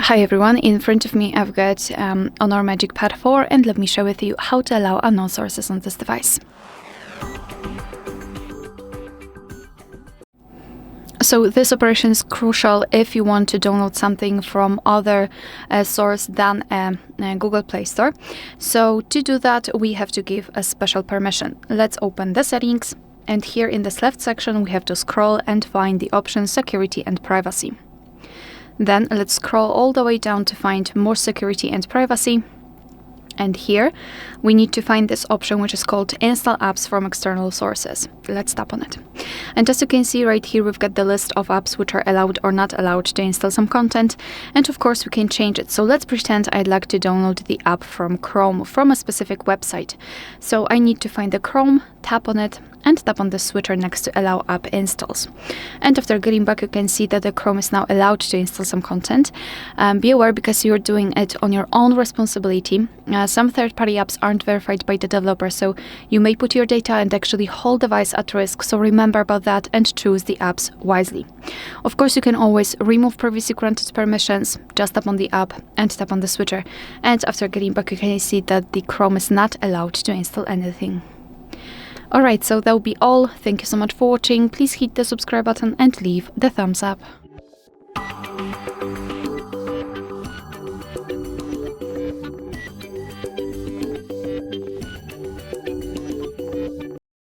Hi everyone, in front of me I've got HONOR MagicPad 4 and let me share with you how to allow unknown sources on this device. So this operation is crucial if you want to download something from other source than Google Play Store. So to do that we have to give a special permission. Let's open the settings, and here in this left section we have to scroll and find the option security and privacy. Then let's scroll all the way down to find more security and privacy. And here we need to find this option which is called install apps from external sources. Let's tap on it. And as you can see right here, we've got the list of apps which are allowed or not allowed to install some content. And of course we can change it. So let's pretend I'd like to download the app from Chrome from a specific website. So I need to find the Chrome, tap on it, and tap on the switcher next to allow app installs. And after getting back, you can see that the Chrome is now allowed to install some content. Be aware, because you're doing it on your own responsibility. Some third-party apps aren't verified by the developer, so you may put your data and actually whole device at risk. So remember about that and choose the apps wisely. Of course, you can always remove previously granted permissions. Just tap on the app and tap on the switcher. And after getting back, you can see that the Chrome is not allowed to install anything. Alright, so that will be all. Thank you so much for watching. Please hit the subscribe button and leave the thumbs up.